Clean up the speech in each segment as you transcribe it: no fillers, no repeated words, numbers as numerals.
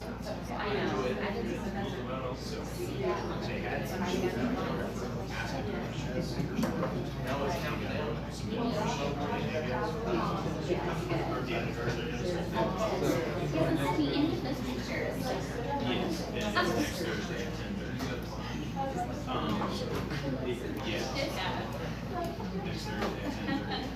I know. I didn't see that. Now let's count it down. At the end of those pictures. Yes, it's next Thursday at 10:30. Yeah. Next Thursday at 10:30.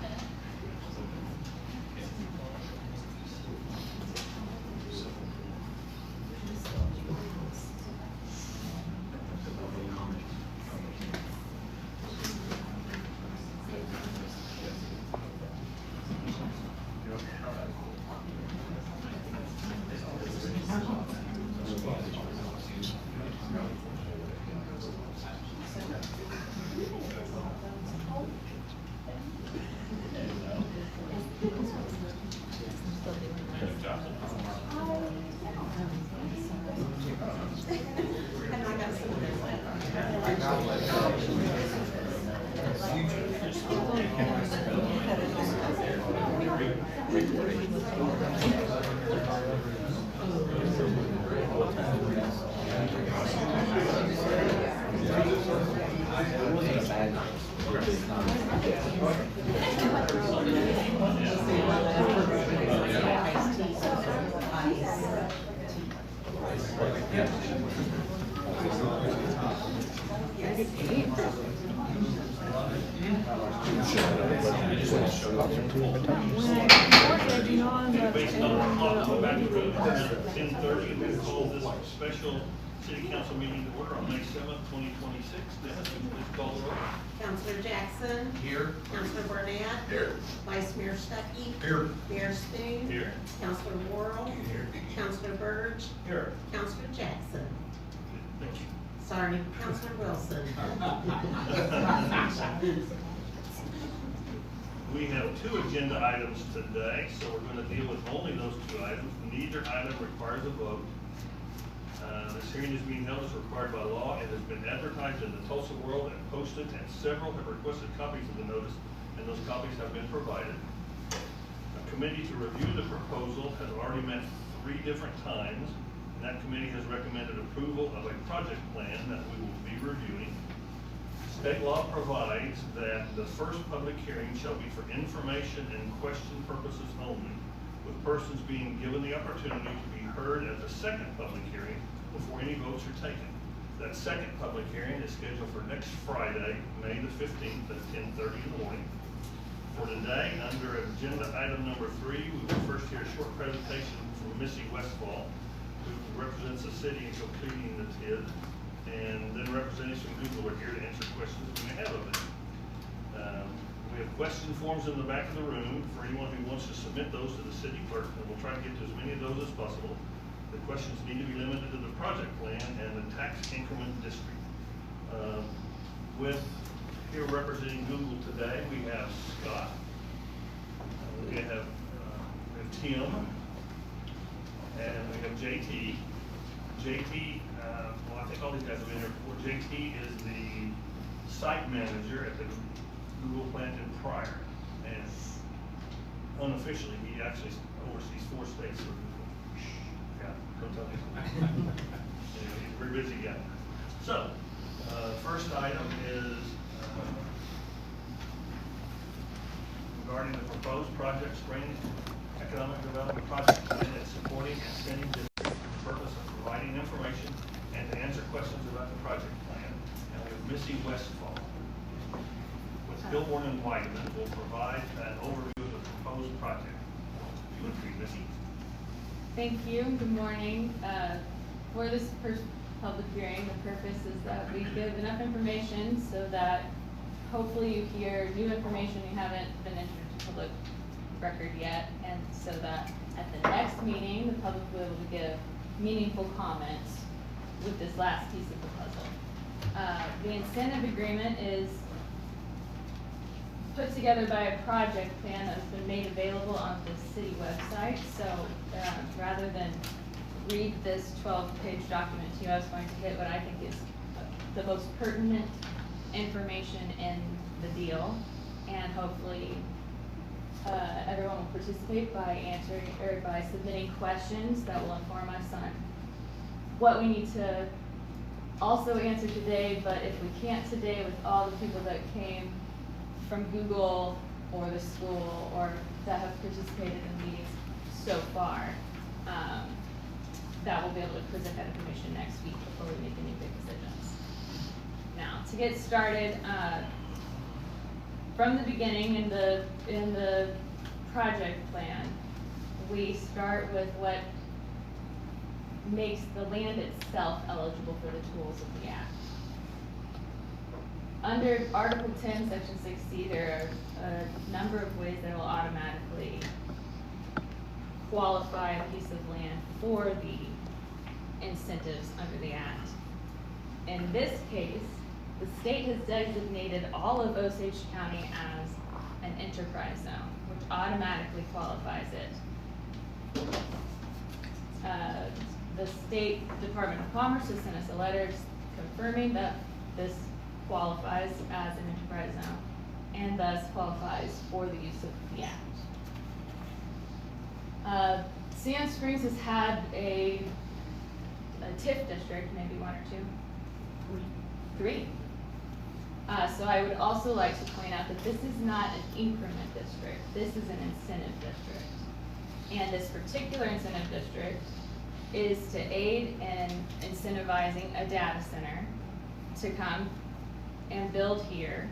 Based on the clock, go back to room 10:30, we'll call this special city council meeting to order on May 7th, 2026. Dennis, would you please call the roll? Counselor Jackson. Here. Counselor Burnett. Here. Vice Mayor Stuckey. Here. Mayor Spoon. Here. Counselor Worrell. Here. Counselor Burge. Here. Counselor Jackson. Thank you. Sorry, Counselor Wilson. We have two agenda items today, so we're going to deal with only those two items. Neither item requires a vote. This hearing is being held as required by law and has been advertised in the Tulsa World and posted, and several have requested copies of the notice, and those copies have been provided. A committee to review the proposal has already met 3 different times, and that committee has recommended approval of a project plan that we will be reviewing. State law provides that the first public hearing shall be for information and question purposes only, with persons being given the opportunity to be heard at the second public hearing before any votes are taken. That second public hearing is scheduled for next Friday, May the 15th at 10:30 in the morning. For today, under agenda item number 3, we will first hear a short presentation from Missy Westfall, who represents the city in completing the TID. And then representatives from Google are here to answer questions that we may have of it. We have question forms in the back of the room for anyone who wants to submit those to the city clerk, and we'll try to get to as many of those as possible. The questions need to be limited to the project plan and the tax increment district. With here representing Google today, we have Scott, we have Tim, and we have JT. JT, well, I think all these guys have been here before. JT is the site manager at the Google plant in Pryor, and unofficially, he actually oversees 4 states for Google. Yeah, don't tell me. Anyway, he's a pretty busy guy. So, first item is regarding the proposed project Spring Economic Development Project Plan and supporting and sending to the purpose of providing information and to answer questions about the project plan. And we have Missy Westfall with Billborn and Whiteman will provide an overview of the proposed project. If you would read, Missy. Thank you. Good morning. For this first public hearing, the purpose is that we give enough information so that hopefully you hear new information you haven't been entered into public record yet, and so that at the next meeting, the public will be able to give meaningful comments with this last piece of the puzzle. The incentive agreement is put together by a project plan that has been made available on the city website. So rather than read this 12-page document to you, I was going to hit what I think is the most pertinent information in the deal, and hopefully everyone will participate by answering, or by submitting questions that will inform us on what we need to also answer today, but if we can't today, with all the people that came from Google or the school or that have participated in meetings so far, that we'll be able to present that information next week before we make any big decisions. Now, to get started, from the beginning in the project plan, we start with what makes the land itself eligible for the tools of the Act. Under Article 10, Section 6C, there are a number of ways that will automatically qualify a piece of land for the incentives under the Act. In this case, the state has designated all of Osage County as an enterprise zone, which automatically qualifies it. The State Department of Commerce has sent us a letter confirming that this qualifies as an enterprise zone and thus qualifies for the use of the Act. Sand Springs has had a TIF district, maybe one or two. Three. So I would also like to point out that this is not an increment district. This is an incentive district. And this particular incentive district is to aid in incentivizing a data center to come and build here.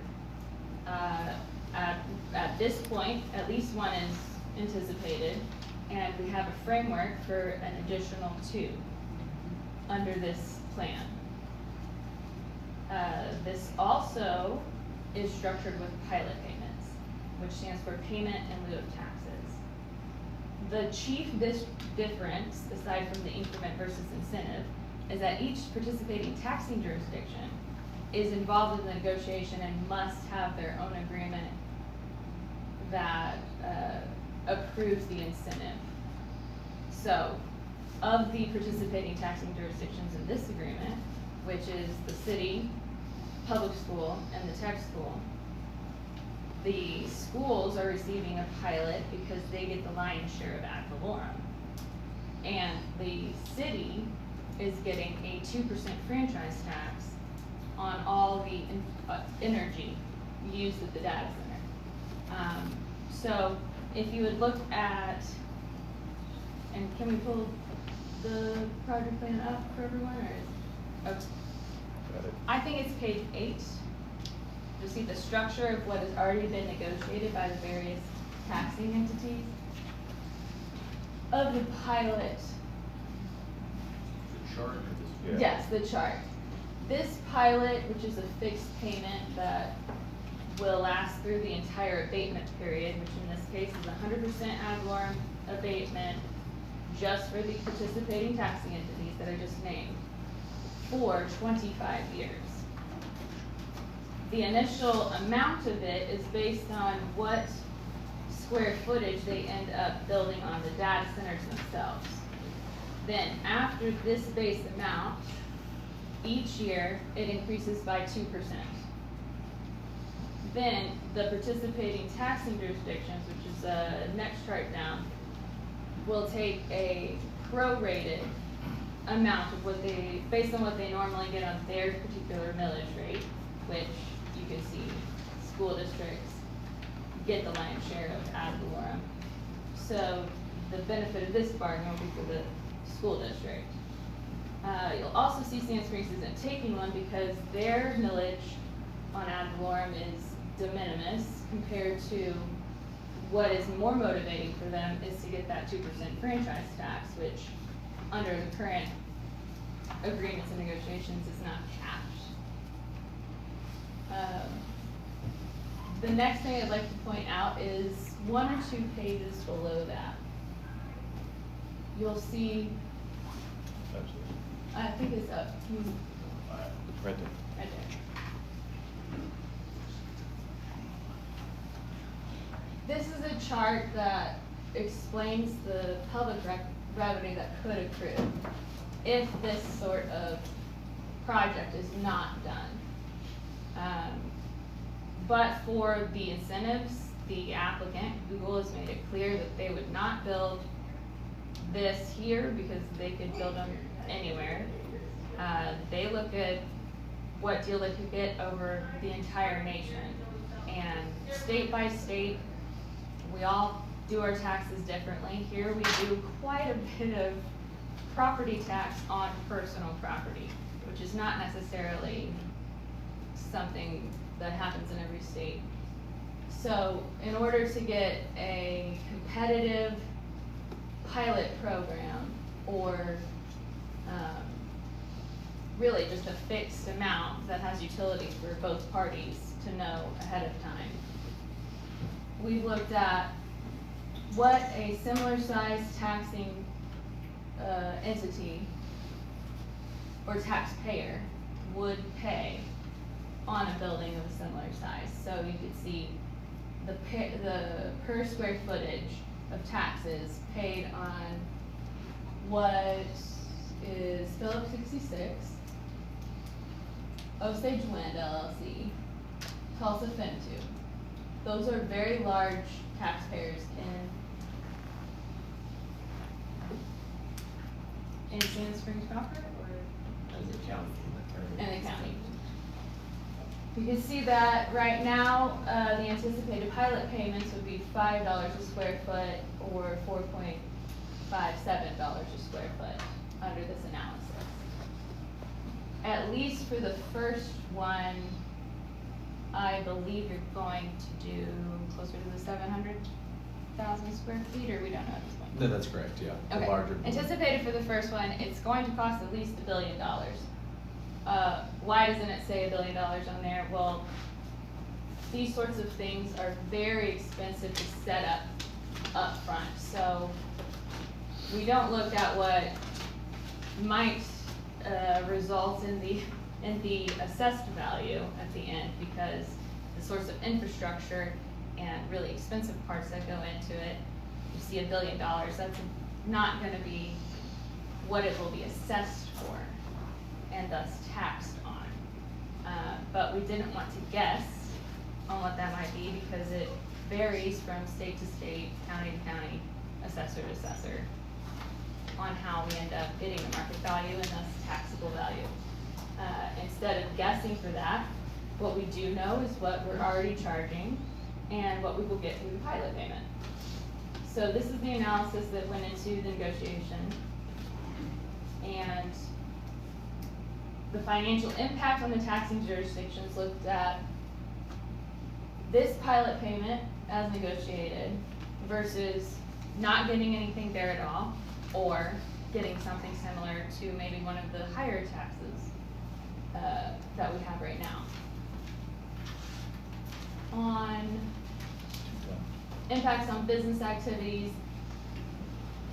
At this point, at least one is anticipated, and we have a framework for an additional 2 under this plan. This also is structured with pilot payments, which stands for payment in lieu of taxes. The chief difference, aside from the increment versus incentive, is that each participating taxing jurisdiction is involved in the negotiation and must have their own agreement that approves the incentive. So, of the participating taxing jurisdictions in this agreement, which is the city, public school, and the tech school, the schools are receiving a pilot because they get the lion's share of ad valorem. And the city is getting a 2% franchise tax on all the energy used at the data center. So if you would look at, and can we pull the project plan up for everyone, or is, okay. I think it's page 8. You see the structure of what has already been negotiated by the various taxing entities. Of the pilot. The chart or this? Yes, the chart. This pilot, which is a fixed payment that will last through the entire abatement period, which in this case is 100% ad valorem abatement just for the participating taxing entities that I just named, for 25 years. The initial amount of it is based on what square footage they end up building on the data centers themselves. Then after this base amount, each year it increases by 2%. Then the participating taxing jurisdictions, which is the next chart down, will take a prorated amount of what they, based on what they normally get on their particular millage rate, which you can see school districts get the lion's share of ad valorem. So the benefit of this bargain will be for the school district. You'll also see Sand Springs isn't taking one because their millage on ad valorem is de minimis compared to what is more motivating for them is to get that 2% franchise tax, which under the current agreements and negotiations is not capped. The next thing I'd like to point out is 1 or 2 pages below that. You'll see, I think it's up. Right there. Right there. This is a chart that explains the public revenue that could accrue if this sort of project is not done. But for the incentives, the applicant, Google has made it clear that they would not build this here because they could build them anywhere. They look at what deal they could get over the entire nation. And state by state, we all do our taxes differently. Here we do quite a bit of property tax on personal property, which is not necessarily something that happens in every state. So in order to get a competitive pilot program or really just a fixed amount that has utility for both parties to know ahead of time, we've looked at what a similar size taxing entity or taxpayer would pay on a building of a similar size. So you could see the per square footage of taxes paid on what is Phillips 66, Osage Wind LLC, Tulsa Fintu. Those are very large taxpayers in Sand Springs proper, or is it Jones? In the county. You can see that right now, the anticipated pilot payments would be $5 a square foot or $4.57 a square foot under this analysis. At least for the first one, I believe you're going to do closer to the 700,000 square feet, or we don't know at this point? No, that's correct, yeah. The Okay. larger building. Anticipated for the first one, it's going to cost at least $1 billion. Why doesn't it say $1 billion on there? Well, these sorts of things are very expensive to set up front. So we don't look at what might result in the assessed value at the end, because the sorts of infrastructure and really expensive parts that go into it, you see $1 billion, that's not gonna be what it will be assessed for and thus taxed on. But we didn't want to guess on what that might be because it varies from state to state, county to county, assessor to assessor, on how we end up getting the market value and thus taxable value. Instead of guessing for that, what we do know is what we're already charging and what we will get through the pilot payment. So this is the analysis that went into the negotiation. And the financial impact on the taxing jurisdictions looked at this pilot payment as negotiated versus not getting anything there at all, or getting something similar to maybe one of the higher taxes that we have right now. On impacts on business activities,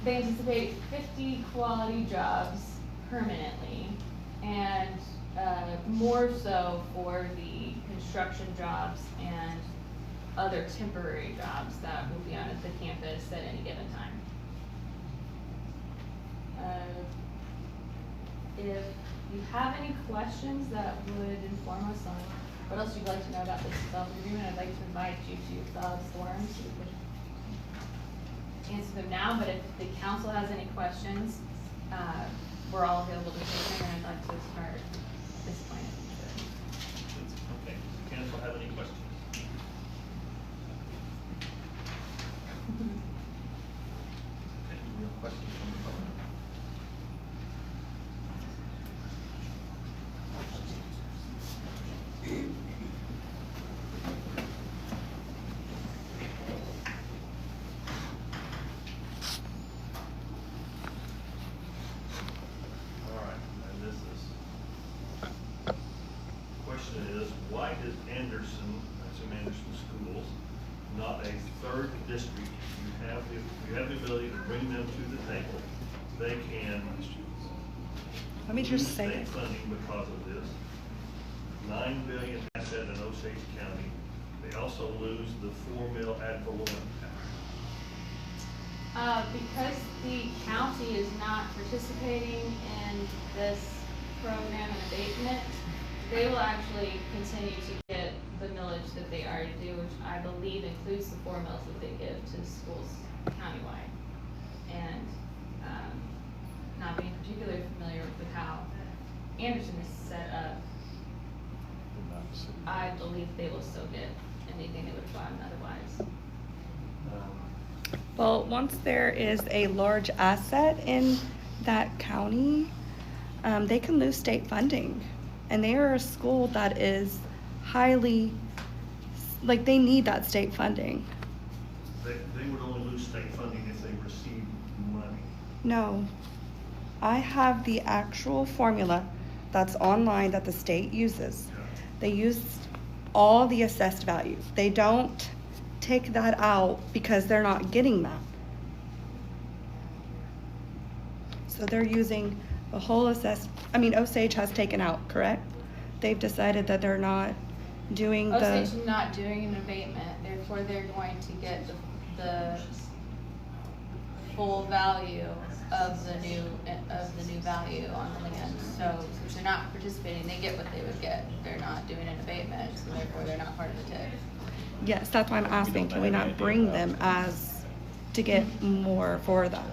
they anticipate 50 quality jobs permanently, and more so for the construction jobs and other temporary jobs that will be on at the campus at any given time. If you have any questions that would inform us on what else you'd like to know about this development agreement, I'd like to invite you to fill out the forms so we could answer them now. But if the council has any questions, we're all available to take them, and I'd like to start at this point. Okay, does the council have any questions? Okay, do we have questions from the public? All right, and this is, question is, why is Anderson, I assume Anderson Schools, not a third district? You have the ability to bring them to the table. They can Let me lose just say state it. funding because of this. $9 billion asset in Osage County. They also lose the 4 mil ad valorem tax. Because the county is not participating in this program and abatement, they will actually continue to get the millage mileage that they already do, which I believe includes the 4 mills that they give to schools countywide. And, not being particularly familiar with how Anderson is set up, I believe they will still get anything they would have gotten otherwise. Well, once there is a large asset in that county, they can lose state funding. And they are a school that is highly, like, they need that state funding. They would only lose state funding if they received money. No. I have the actual formula that's online that the state uses. They use all the assessed value. They don't take that out because they're not getting that. So they're using the whole Osage has taken out, correct? They've decided that they're not doing Osage the, not doing an abatement, therefore they're going to get the full value of the new value on the land. So since they're not participating, they get what they would get. They're not doing an abatement, so therefore they're not part of the TIF. yes, that's why I'm asking, can we not bring them as, to get more for that?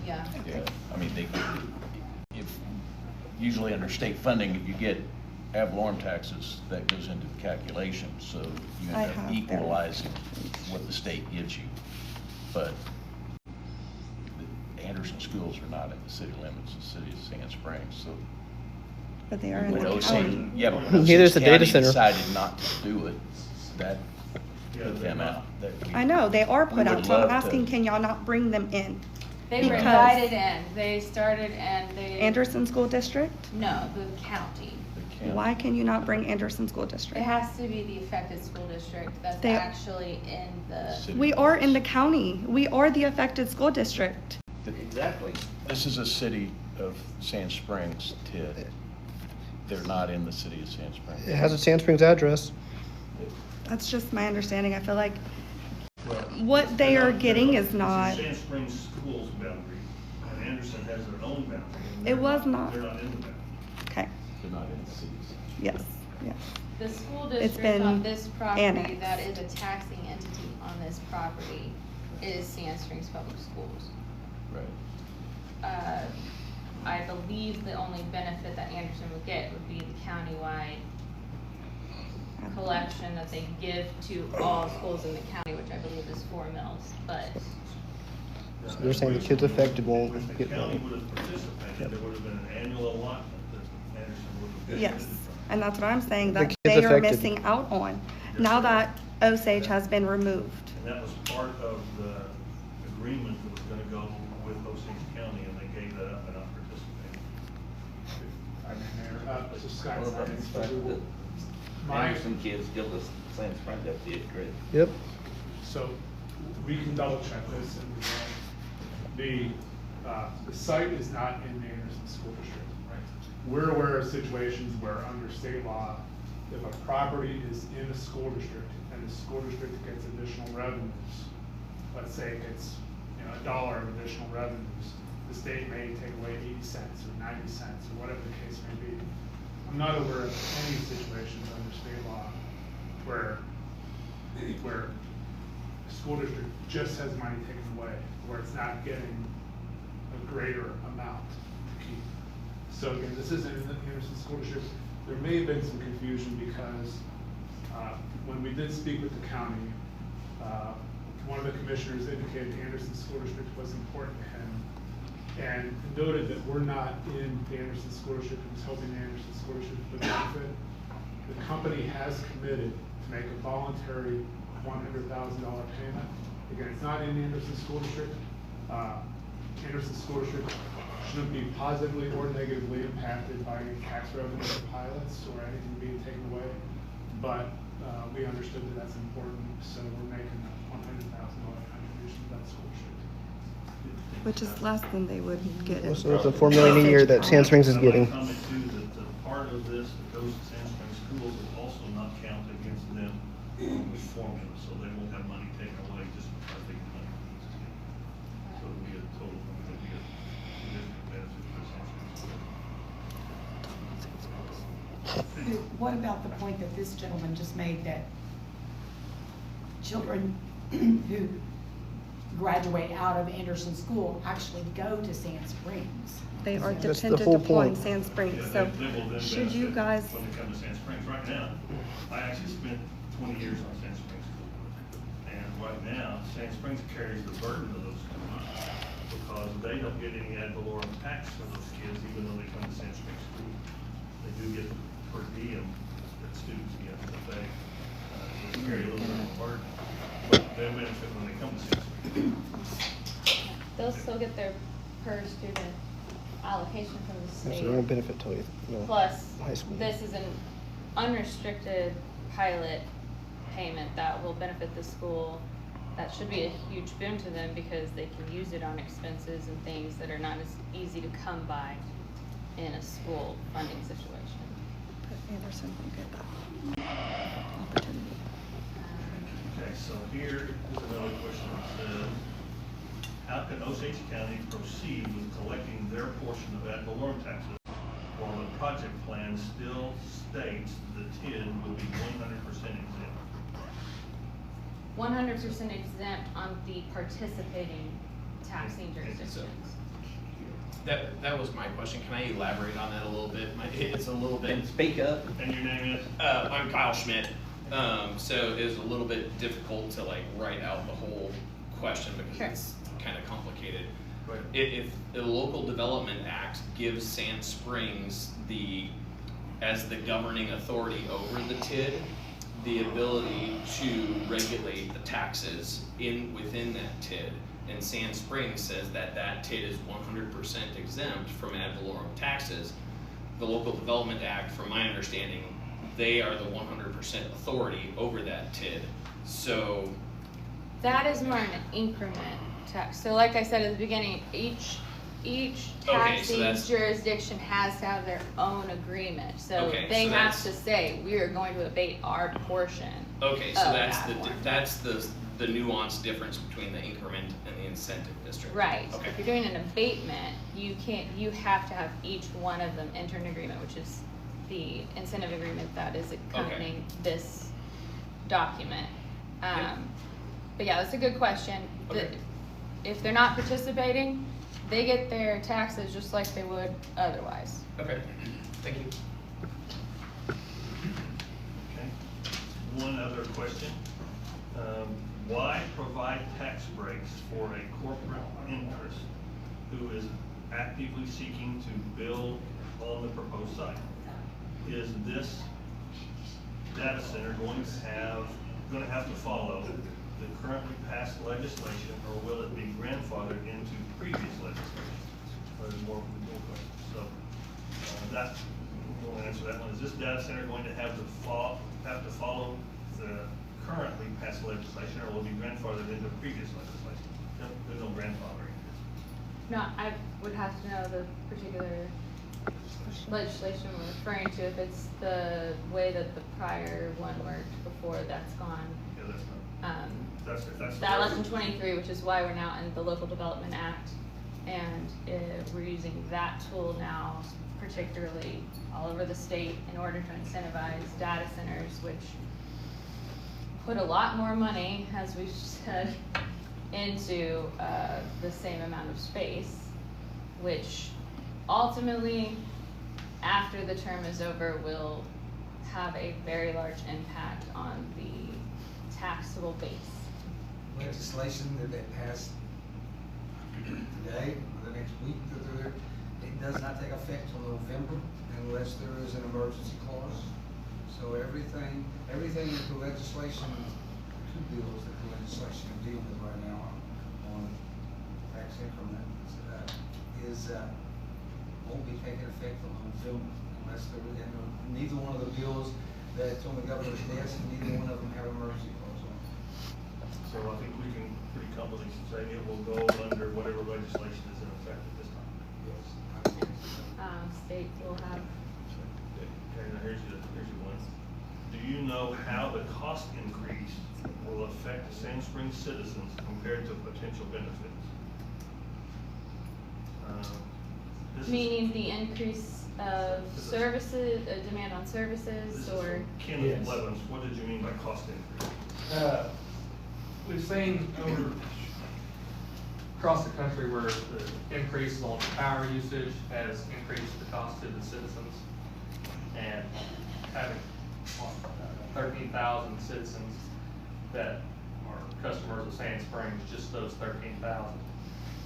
Yeah. Yeah, I mean, usually under state funding, if you get ad valorem taxes, that goes into the calculation, so you I end up have that. equalizing what the state gives you. But the Anderson schools are not in the city limits, the city of Sand Springs, so. But they are in When the Osage, county. yeah, but when Neither is Osage the data County center. decided not to do it, that Yeah, put them out. I know, they are We put out, would so I'm love to- asking, can y'all not bring them in? They were Because- invited in. They started and they. Anderson School District? No, the county. Why can you not bring Anderson School It District? has to be the affected school district that's They- actually in the. City We are in the limits. county. We are the affected school district. Exactly. This is a city of Sand Springs, TID. They're not in the city of Sand Springs. It has a Sand Springs address. That's just my understanding. I feel like Well, what they they're are not- getting they're is not- not, It's Sand Springs Schools boundary, and Anderson has their own boundary. and It they're was not. They're not in the boundary. okay, They're not in the cities. yes, yes. The school It's district on been this property annexed. that is a taxing entity on this property is Sand Springs Public Schools. Right. I believe the only benefit that Anderson would get would be the countywide collection that they give to all schools in the county, which I believe is 4 mills, but So they're saying the kids affected won't If the get county money. would have participated, there would have been an annual allotment that Anderson would have Yes, benefited from. and that's what I'm saying, The that kids they are affected. missing out on, now that Osage has been removed. And that was part of the agreement that was gonna go with Osage County, and they gave that up and not participated. This is Scott Well, Simons. the My, Anderson kids give us Sand Springs up to 8th grade. Yep. so we can double check this and the site is not in the Anderson School District, right? We're aware of situations where under state law, if a property is in a school district and the school district gets additional revenues, let's say it gets, $1 of additional revenues, the state may take away 80 cents or 90 cents or whatever the case may be. I'm not aware of any situations under state law where a school district just has money taken away, where it's not getting a greater amount to keep. So again, this isn't in the Anderson School District. There may have been some confusion because when we did speak with the county, one of the commissioners indicated the Anderson School District was important to him and noted that we're not in the Anderson School District, and was hoping the Anderson School District would benefit. The company has committed to make a voluntary $100,000 payment. Again, it's not in the Anderson School District. Anderson School District shouldn't be positively or negatively impacted by tax revenue or pilots or anything being taken away. But we understood that that's important, so we're making a $100,000 contribution to that school district. Which is less than they would get. Well, so it's the $4 million a year that Sand Springs is I might getting. comment too, that the part of this that goes to Sand Springs schools is also not counted against them with formula, so they won't have money taken away just because they get money from these two. So it'll be a total, it'll be a significant benefit for Sand Springs schools. What about the point that this gentleman just made, that children who graduate out of Anderson School actually go to Sand Springs? They are That's the dependent whole upon point. Sand Springs, Yeah, so they will then should you benefit guys, When they come to Sand Springs, right now, I actually spent 20 years on Sand Springs School Board. And right now, Sand Springs carries the burden of those schools because they don't get any ad valorem tax for those kids, even though they come to Sand Springs School. They do get per diem that students get, but they carry a little bit of a burden. But they benefit when they come to Sand Springs. They'll still get their per student allocation from the So state. they won't benefit till you know, Plus, high school. this is an unrestricted pilot payment that will benefit the school. That should be a huge boon to them because they can use it on expenses and things that are not as easy to come by in a school funding situation. but Anderson will get that opportunity. Okay, so here is another question. It says, how can Osage County proceed with collecting their portion of ad valorem taxes while the project plan still states the TID will be 100% exempt? 100% exempt on the participating taxing jurisdictions. That was my question. Can I elaborate on that a little bit? It's a little bit. And speak up. And your name is? I'm Kyle Schmidt. So it was a little bit difficult to like write out the whole question because Sure. it's kind of complicated. Right. If the Local Development Act gives Sand Springs as the governing authority over the TID, the ability to regulate the taxes within that TID, and Sand Springs says that TID is 100% exempt from ad valorem taxes, the Local Development Act, from my understanding, they are the 100% authority over that TID. So That is more an increment tax. So like I said at the beginning, each Okay, so taxing that's- jurisdiction has to have their own agreement. So Okay, they so have that's- to say, we are going to abate our portion. okay, so of that's that one. that's the nuanced difference between the increment and the incentive district. Right. Okay. If you're doing an abatement, you have to have each one of them enter an agreement, which is the incentive agreement that is accompanying this document. Yeah. But yeah, that's a good question. Okay. If they're not participating, they get their taxes just like they would otherwise. Okay. Thank you. Okay. One other question. Why provide tax breaks for a corporate interest who is actively seeking to build on the proposed site? Is this data center going to have to follow the currently passed legislation, or will it be grandfathered into previous legislation? There's more questions. So that, we'll answer that one. Is this data center going to have to follow the currently passed legislation, or will it be grandfathered into previous legislation? There's no grandfathering. No, I would have to know the particular legislation we're referring to. If it's the way that the prior one worked before, that's gone. Yeah, that's not. That's That less than 23, which is why we're now in the Local Development Act, and we're using that tool now, particularly all over the state, in order to incentivize data centers, which put a lot more money, as we've said, into the same amount of space, which ultimately, after the term is over, will have a very large impact on the taxable base. Legislation that they passed today, or the next week, it does not take effect till November unless there is an emergency clause. So everything that the legislation, two bills that the legislation is dealing with right now on tax increments, won't be taking effect till November unless there is, and neither one of the bills that's on the governor's desk, neither one of them have emergency clause on it. So I think we can pretty confidently say it will go under whatever legislation is in effect at this time. Yes. State will have. Okay, now here's your one. Do you know how the cost increase will affect the Sand Springs citizens compared to potential benefits? This is- Meaning the increase services, a demand on This services, is or? from Kenneth Yes. Levens. What did you mean by cost increase? We've seen over, across the country where the increase on power usage has increased the cost to the citizens. And having 13,000 citizens that are customers of Sand Springs, just those 13,000.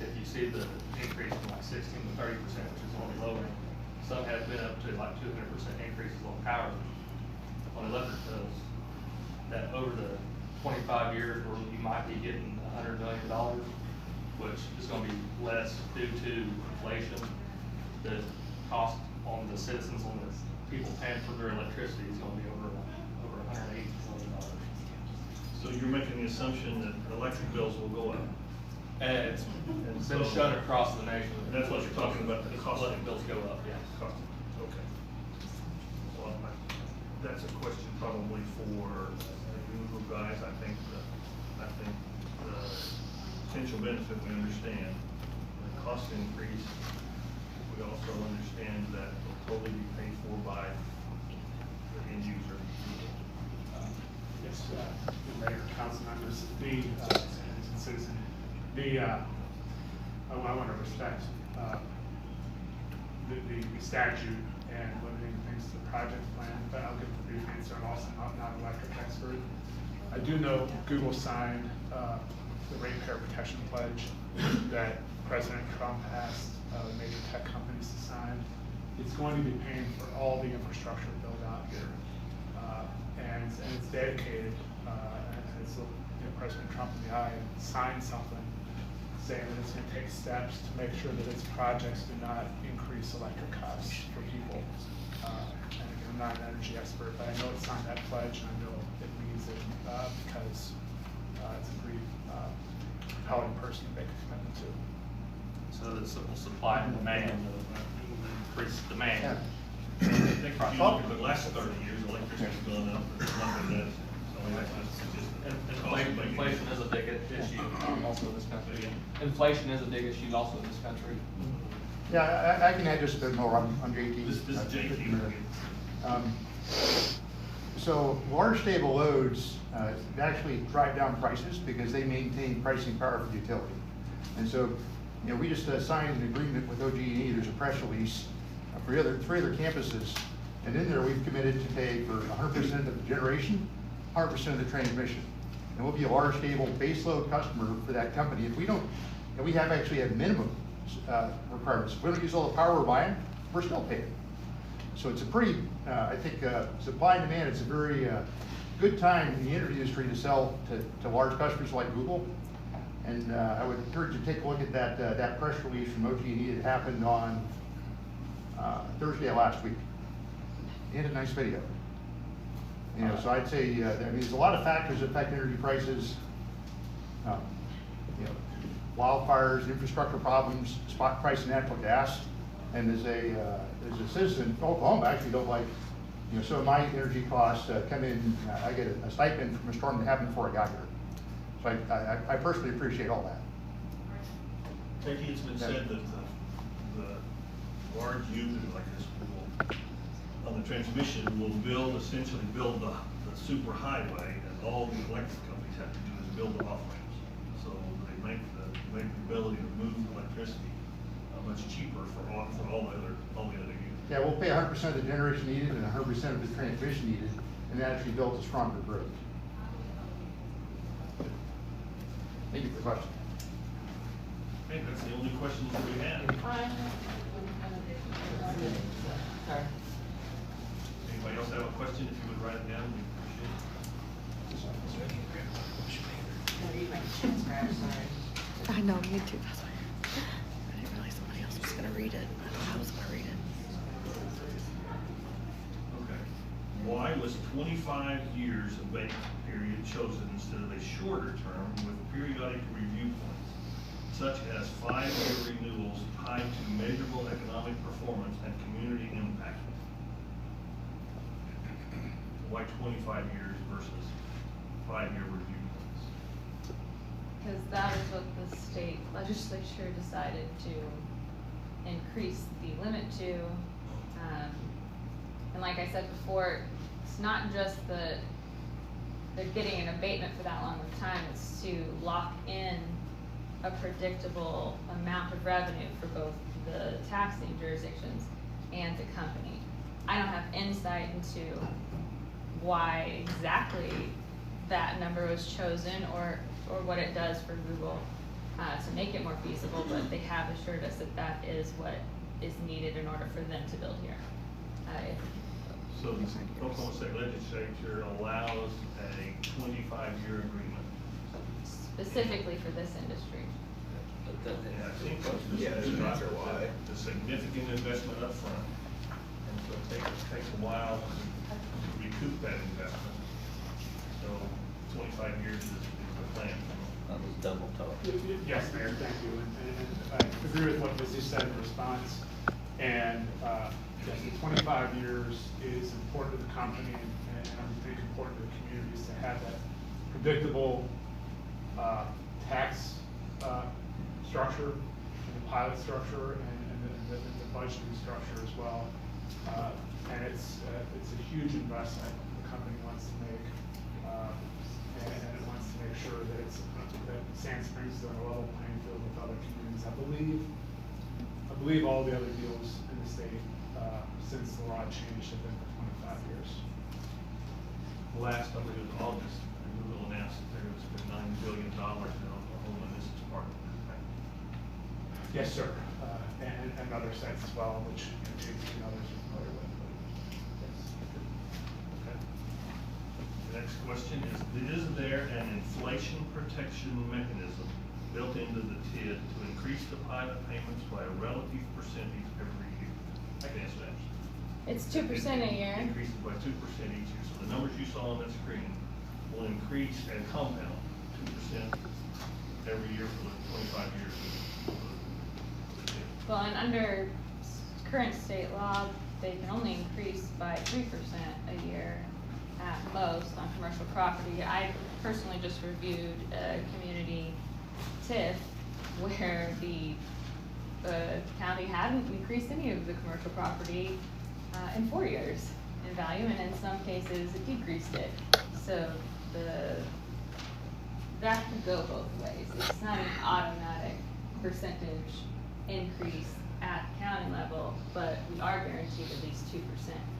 If you see the increase from like 16 to 30%, which is on the low end, some have been up to like 200% increases on power, on electric bills. That over the 25 years where you might be getting $100 million, which is gonna be less due to inflation. The cost on the citizens, on the people paying for their electricity is gonna be over $180 million. So you're making the assumption that electric bills will go up? And it's been so- shown across the nation. That's what you're talking about, the cost. Electric bills go up, yes. Cost, okay. Well, that's a question probably for the Google guys. I think the potential benefit we understand. The cost increase, we also understand that will totally be paid for by the end user. Yes, the mayor, council members, and citizen, I want to respect, the statute and limiting things to the project plan, but I'll give a brief answer. I'm also not an electric expert. I do know Google signed, the ratepayer protection pledge that President Trump asked, major tech companies to sign. It's going to be paying for all the infrastructure built out here. And it's dedicated, and it's look, President Trump in the eye and signed something saying that it's gonna take steps to make sure that its projects do not increase electric costs for people. And again, I'm not an energy expert, but I know it signed that pledge, and I know it means it, because, it's a pretty, compelling person to make a commitment to. So the simple supply and demand, increased demand. I think if you look at the last 30 years, electricity's gone up, but nothing does. So that's just the cost of making it. Inflation is a big issue also in this country. Inflation is a big issue also in this country. Yeah, I can add just a bit more. I'm JT. This is JT. So large stable loads actually drive down prices because they maintain pricing power for the utility. And so, we just signed an agreement with OG&E. There's a press release for three other campuses. And in there, we've committed to pay for 100% of the generation, 100% of the transmission. And we'll be a large stable baseload customer for that company. If we don't, and we have actually had minimum requirements. If we don't use all the power we're buying, we're still paying. So it's a pretty, I think, supply and demand, it's a very good time in the energy industry to sell to large customers like Google. And I would encourage you to take a look at that press release from OG&E that happened on Thursday of last week. They had a nice video. So I'd say, there's a lot of factors that affect energy prices. Wildfires, infrastructure problems, spot price of natural gas. And as a citizen, Oklahoma, I actually don't like, some of my energy costs come in, I get a stipend from a storm that happened before I got here. So I personally appreciate all that. JT, it's been said that the large users like this will, on the transmission, will essentially build the super highway, and all the electric companies have to do is build the off ramps. So they make the ability to move electricity much cheaper for all the other units. Yeah, we'll pay 100% of the generation needed and 100% of the transmission needed, and that actually builds a stronger grid. Thank you for the question. Okay, that's the only questions that we have. Anybody else have a question? If you would write it down, we appreciate it. I know, me too, that's why. I didn't realize somebody else was gonna read it. I thought I was gonna read it. Okay. Why was 25 years of vacant period chosen instead of a shorter term with periodic review points, such as 5-year renewals tied to measurable economic performance and community impact? Why 25 years versus 5-year review points? Because that is what the state legislature decided to increase the limit to. And like I said before, it's not just they're getting an abatement for that long of time, it's to lock in a predictable amount of revenue for both the taxing jurisdictions and the company. I don't have insight into why exactly that number was chosen or what it does for Google to make it more feasible, but they have assured us that that is what is needed in order for them to build here. So the Oklahoma State Legislature allows a 25-year agreement. Specifically for this industry. And I think that's the significant investment up front. And so it takes a while to recoup that investment. So 25 years is the plan. That was double talk. Yes, Mayor, thank you, and I agree with what Missy said in response. And, yes, the 25 years is important to the company and I think important to the communities to have that predictable, tax, structure, and the pilot structure, and the budgeting structure as well. And it's a huge investment the company wants to make, and it wants to make sure that that Sand Springs is on a level playing field with other communities. I believe all the other deals in the state, since the law changed, have been for 25 years. Last, I believe it was August, Google announced that there was been $9 billion in Oklahoma. This is part of it, right? Yes, sir, and other sites as well, which JT and others are familiar with. Yes. Okay. The next question is there an inflation protection mechanism built into the TID to increase the pilot payments by a relative percentage every year? I can answer that. It's 2% a year. Increases by 2% each year. So the numbers you saw on that screen will increase and compound 2% every year for the 25 years. Well, and under current state law, they can only increase by 3% a year at most on commercial property. I personally just reviewed a community TIF where the county hadn't increased any of the commercial property in 4 years in value, and in some cases it decreased it. So that could go both ways. It's not an automatic percentage increase at county level, but we are guaranteed at least 2%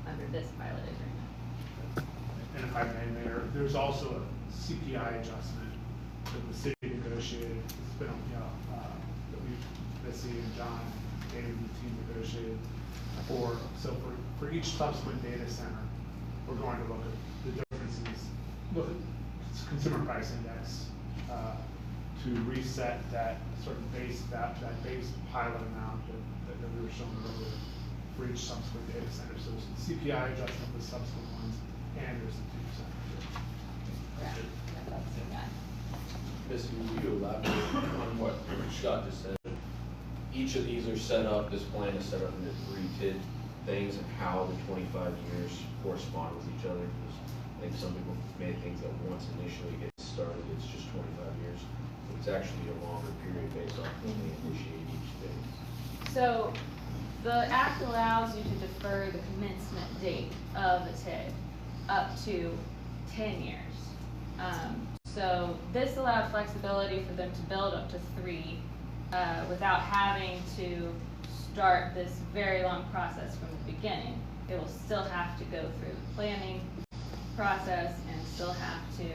under this pilot agreement. And if I may, Mayor, there's also a CPI adjustment that the city negotiated. It's been, that Missy and John, David and the team negotiated for each subsequent data center, we're going to look at the differences, look at consumer price index, to reset that sort of base pilot amount that we were showing earlier for each subsequent data center. So there's the CPI adjustment for subsequent ones, and there's the 2%. Correct. That's the guy. Missy, will you elaborate on what Scott just said? Each of these are set up, this plan is set up into 3 TID things, and how the 25 years correspond with each other. Because I think some people may think that once initially it gets started, it's just 25 years. It's actually a longer period based on when they initiate each phase. So the act allows you to defer the commencement date of the TID up to 10 years. So this allowed flexibility for them to build up to 3 without having to start this very long process from the beginning. It will still have to go through the planning process and still have to,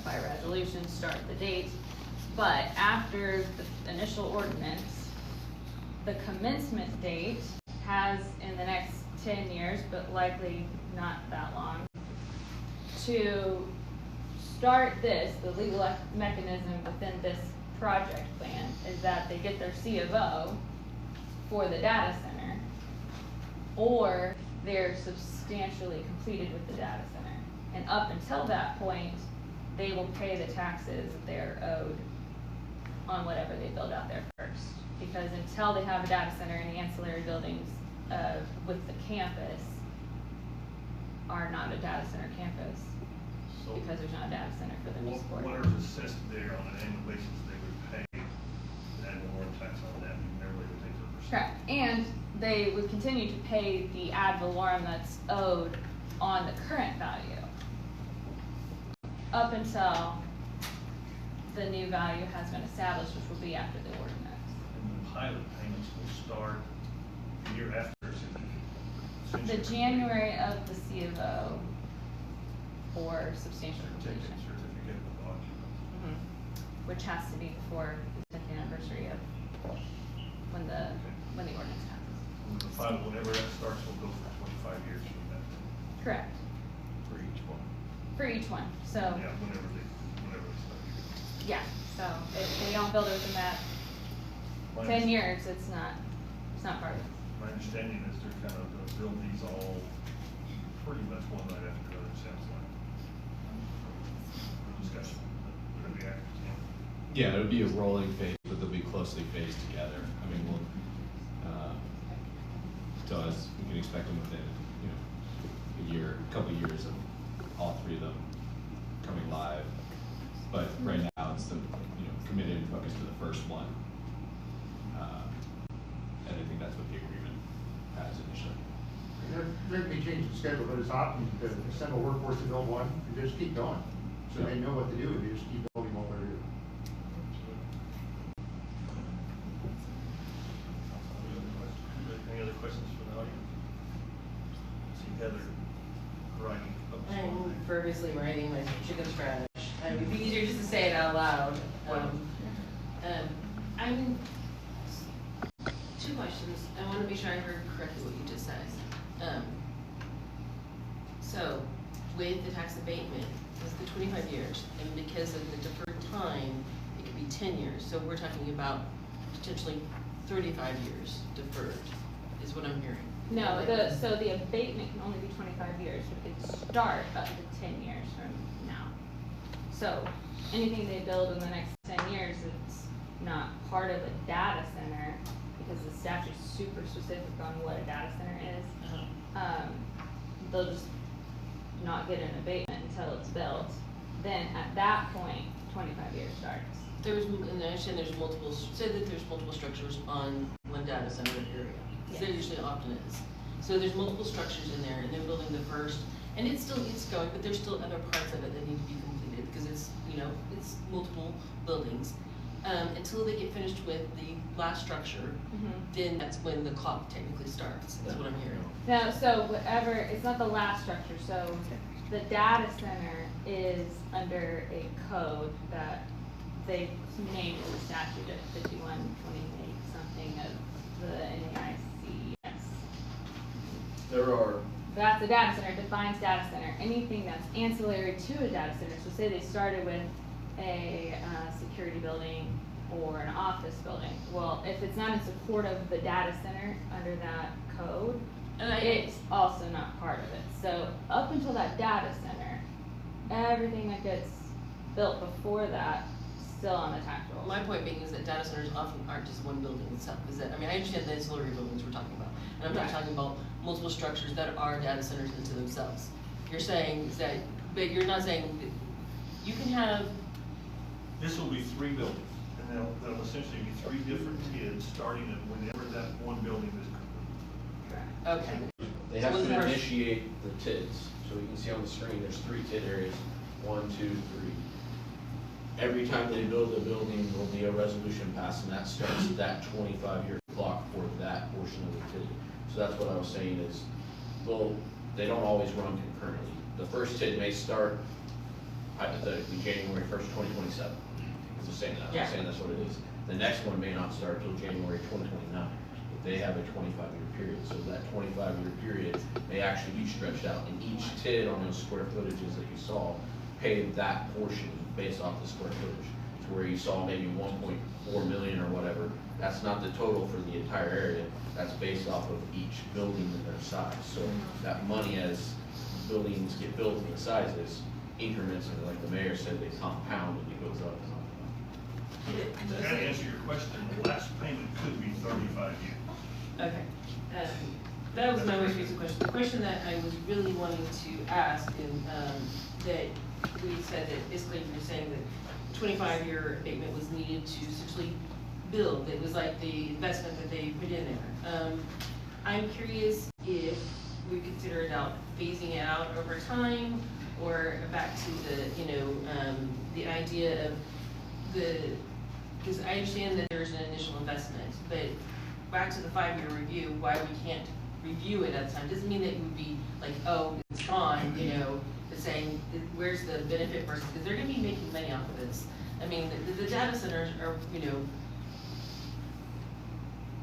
by resolution, start the date. But after the initial ordinance, the commencement date has, in the next 10 years, but likely not that long, to start this, the legal mechanism within this project plan is that they get their C of O for the data center, or they're substantially completed with the data center. And up until that point, they will pay the taxes that they're owed on whatever they build out there first. Because until they have a data center and the ancillary buildings with the campus are not a data center campus, So because there's not a data center for them to support. whatever's assessed there on an annual basis, they would pay an annual tax on that, and everybody would take their percent. Correct, and they would continue to pay the ad valorem that's owed on the current value up until the new value has been established, which will be after the ordinance. And the pilot payments will start the year after. The January of the C of O or substantial completion, Certificate of occupancy. which has to be before the 10th anniversary of when the ordinance passes. And the pilot, whenever that starts, will go for 25 years from that. Correct, For each one. for each one, so, Yeah, whenever they start. yeah, so if they don't build it within that My 10 years, it's not part of it. My understanding is they're kind of gonna build these all pretty much one right after the other, it sounds like. For discussion, would it be accurate? Yeah, it would be a rolling phase, but they'll be closely phased together. I mean, we'll, so as we can expect them within, a year, a couple of years of all three of them coming live. But right now, it's the, committed and focused to the first one. And I think that's what the agreement has initially. There can be changes in schedule, but it's option to assemble workforce to build one and just keep going. So they know what to do, and they just keep building what they're doing. Any other questions from the audience? See Heather writing. I'm fervently writing my chicken scratch. It'd be easier just to say it out loud. I'm, two questions. I want to make sure I heard correctly what you just said. So, with the tax abatement, it's the 25 years, and because of the deferred time, it could be 10 years. So we're talking about potentially 35 years deferred, is what I'm hearing. No, so the abatement can only be 25 years, but it could start up to 10 years from now. So anything they build in the next 10 years, it's not part of a data center, because the statute's super specific on what a data center is. They'll just not get an abatement until it's built. Then at that point, 25 years starts. And I understand there's multiple, say that there's multiple structures on one data center area. Yes. There usually often is. So there's multiple structures in there, and they're building the first, and it's going, but there's still other parts of it that need to be completed, because it's, it's multiple buildings. Until they get finished with the last structure, then that's when the clock technically starts, is what I'm hearing. No, so whatever, it's not the last structure, so the data center is under a code that they named in the statute at 5128 something of the NAICS. There are, That's a data center, defines data center, anything that's ancillary to a data center, so say they started with a security building or an office building, well, if it's not in support of the data center under that code, it's also not part of it. So up until that data center, everything that gets built before that, still on the tax roll. My point being is that data centers often aren't just one building itself, is that, I understand the ancillary buildings we're talking about, and I'm not talking about multiple structures that are data centers into themselves. You're saying that, but you're not saying, you can have. This will be 3 buildings, and they'll essentially be 3 different TIDs, starting at whenever that one building is complete. Okay. they have to initiate the TIDs. So you can see on the screen, there's 3 TID areas, 1, 2, 3. Every time they build a building, there'll be a resolution passed, and that starts that 25-year clock for that portion of the TID. So that's what I was saying is, they don't always run concurrently. The first TID may start hypothetically January 1st, 2027. I'm just saying that, I'm saying that's what it is. The next one may not start till January 2029, but they have a 25-year period. So that 25-year period may actually be stretched out, and each TID on those square footages that you saw paid that portion based off the square footage. To where you saw maybe 1.4 million or whatever, that's not the total for the entire area. That's based off of each building and their size. So that money, as buildings get built in the sizes, increments, and like the mayor said, they compound and it goes up and up. To kind of answer your question, the last payment could be 35 years. Okay. That was my most recent question. The question that I was really wanting to ask, and that we said that basically you're saying that 25-year abatement was needed to essentially build. It was like the investment that they put in there. I'm curious if we consider it out, phasing it out over time, or back to the idea of because I understand that there's an initial investment, but back to the 5-year review, why we can't review it at the time, doesn't mean that it would be like, oh, it's gone, but saying, where's the benefit versus, because they're gonna be making money off of this. I mean, the data centers are,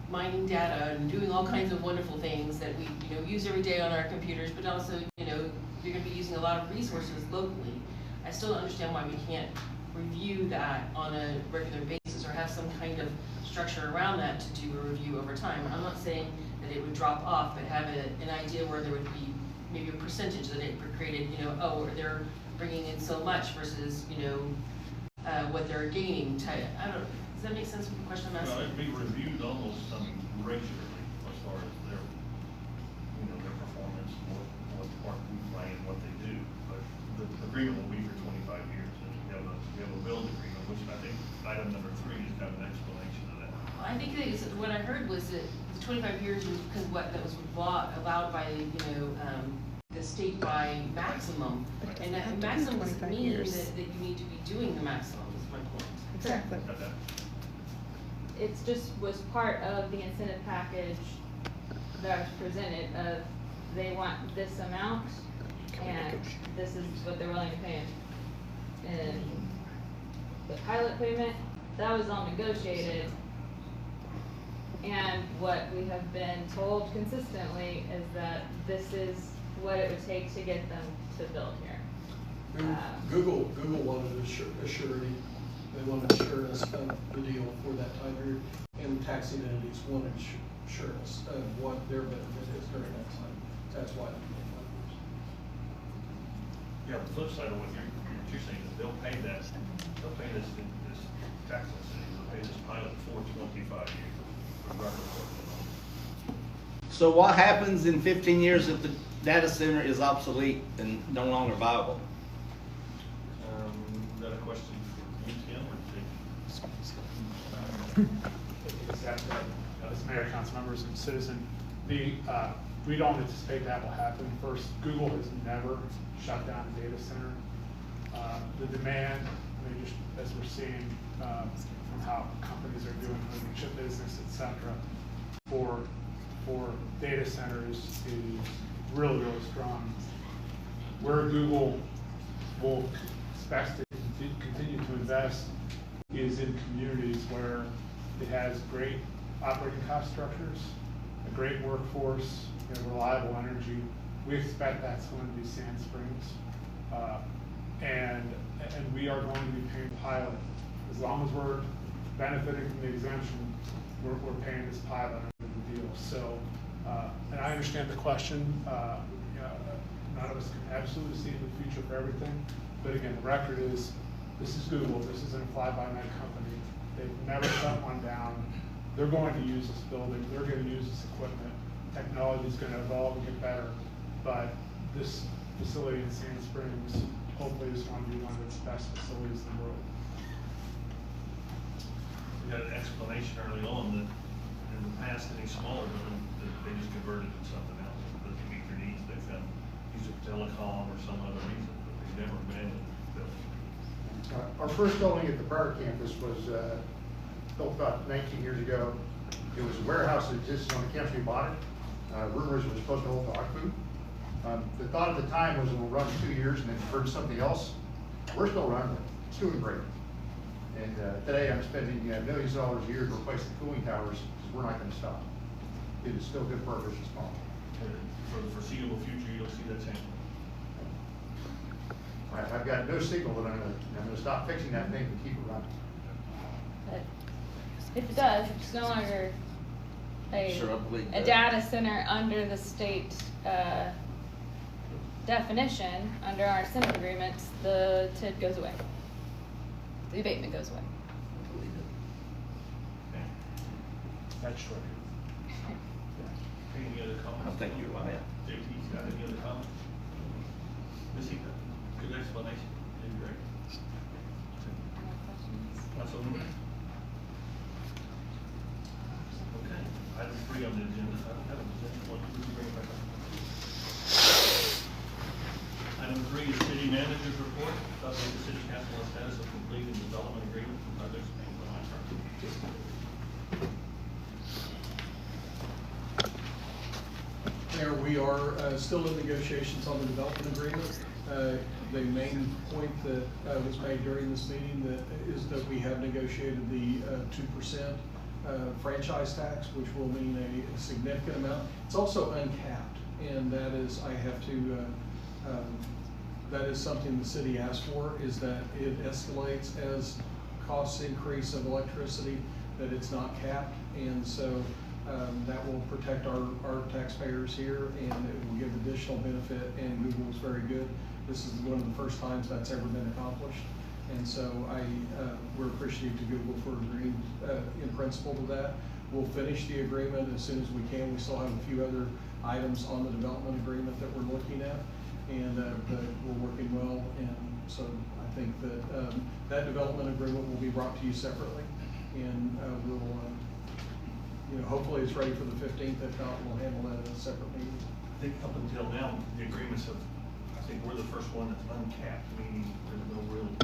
mining data and doing all kinds of wonderful things that we, use every day on our computers, but also, you're gonna be using a lot of resources locally. I still don't understand why we can't review that on a regular basis or have some kind of structure around that to do a review over time. I'm not saying that it would drop off, but have an idea where there would be maybe a percentage that it created, or they're bringing in so much versus, what they're gaining. I don't, does that make sense with the question I'm asking? Well, it'd be reviewed almost regularly as far as their, their performance, what part we play and what they do. But the agreement will be for 25 years. And we have a build agreement, which I think item number 3 is kind of an explanation of that. Well, I think that what I heard was that the 25 years was because that was allowed by, the statewide maximum. And that maximum doesn't mean that you need to be doing the maximum, is my point. Exactly. It's just was part of the incentive package that was presented of they want this amount and this is what they're willing to pay. And the pilot payment, that was all negotiated. And what we have been told consistently is that this is what it would take to get them to build here. Google wanted a surety. They wanted assurance of the deal for that time period, and taxing entities wanted assurance of what their benefit is during that time. That's why they made 5 years. Yeah, the flip side of what you're saying is they'll pay this tax incentive, they'll pay this pilot for 25 years, regardless of what. So what happens in 15 years if the data center is obsolete and no longer viable? Is that a question for you, Tim, or As mayor, council members, and citizen, we don't anticipate that will happen. First, Google has never shut down a data center. The demand, just as we're seeing from how companies are doing the chip business, et cetera, for data centers is really, really strong. Where Google will expect to continue to invest is in communities where it has great operating cost structures, a great workforce, reliable energy. We expect that's going to be Sand Springs. And we are going to be paying pilot. As long as we're benefiting from the exemption, we're paying this pilot under the deal. So, and I understand the question. None of us can absolutely see the future for everything. But again, the record is, this is Google. This isn't a fly-by-night company. They've never shut one down. They're going to use this building. They're going to use this equipment. Technology is going to evolve and get better. But this facility in Sand Springs, hopefully is going to be one of the best facilities in the world. We got an explanation early on that in the past, any smaller building, that they just converted to something else, but to meet their needs, they found use it for telecom or some other reason, but they've never abandoned the building. Our first building at the Broward campus was built about 19 years ago. It was a warehouse that existed on the campus. We bought it. Rumors it was supposed to hold dog food. The thought at the time was it will run 2 years and then convert to something else. We're still running it. It's doing great. And today I'm spending millions of dollars a year to replace the cooling towers because we're not going to stop. It is still good purpose and small. For the foreseeable future, you'll see that change. I've got no signal that I'm going to stop fixing that thing and keep it running. But if it does, it's no longer Sure, I believe a that. data center under the state definition, under our incentive agreements, the TID goes away. The abatement goes away. That's true. Any other comments? I think you're right. JT's got any other comments? Missy, good explanation. Did great. Councilwoman? Okay, item 3. 3 on the agenda. I don't have an agenda. What, would you bring it back up? Item 3 is city manager's report. Update the city council on status of completing development agreement for projects being put on track. Mayor, we are still in negotiations on the development agreement. The main point that was made during this meeting is that we have negotiated the 2% franchise tax, which will mean a significant amount. It's also uncapped, and that is, I have to, that is something the city asked for, is that it escalates as costs increase of electricity, that it's not capped. And so that will protect our taxpayers here, and it will give additional benefit, and Google is very good. This is one of the first times that's ever been accomplished. And so we're appreciative to Google for agreeing in principle to that. We'll finish the agreement as soon as we can. We still have a few other items on the development agreement that we're looking at, and but we're working well. And so I think that that development agreement will be brought to you separately, and we'll, hopefully it's ready for the 15th. If not, we'll handle that in a separate meeting. I think up until now, the agreements have, I think we're the first one that's uncapped, meaning there's no limit.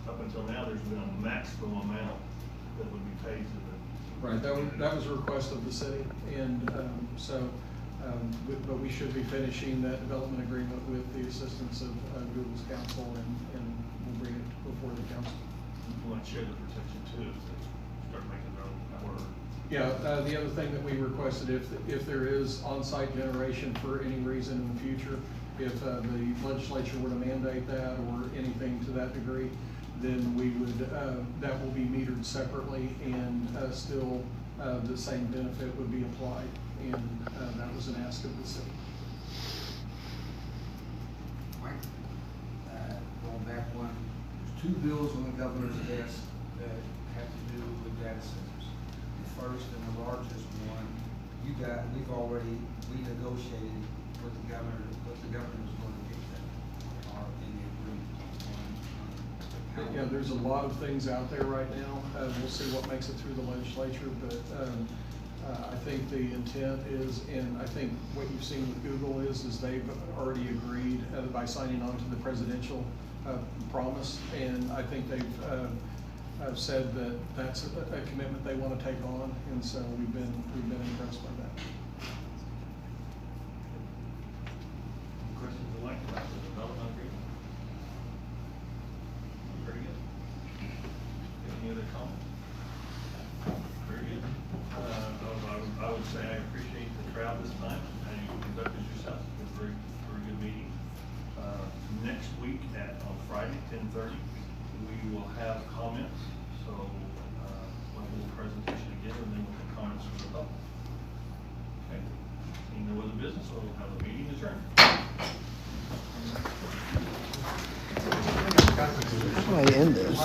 Up until now, there's been a maximum amount that would be paid to the. Right, that was a request of the city, and but we should be finishing that development agreement with the assistance of Google's counsel, and we'll bring it before the council. You want to share the protection too, if they start making their own power. Yeah, the other thing that we requested, if there is on-site generation for any reason in the future, if the legislature were to mandate that or anything to that degree, then we would, that will be metered separately, and still the same benefit would be applied. And that was an ask of the city. Mike, going back one, there's 2 bills on the governor's desk that have to do with data centers. The first and the largest one, we've already negotiated with the governor, what the governor was going to get that are in the agreement on Yeah, there's a lot of things out there right now. We'll see what makes it through the legislature, but I think the intent is, and I think what you've seen with Google is they've already agreed by signing on to the presidential promise, and I think they've said that that's a commitment they want to take on, and so we've been impressed by that. Questions you'd like about the development agreement? Very good. Any other comments? Very good. I would say I appreciate the crowd this time, and you conducted yourself. It was a very good meeting. Next week on Friday, 10:30, we will have comments. So we'll do the presentation again, and then we'll have comments from the public. Okay. Seeing no other business, so we'll have a meeting adjourned. How do I end this?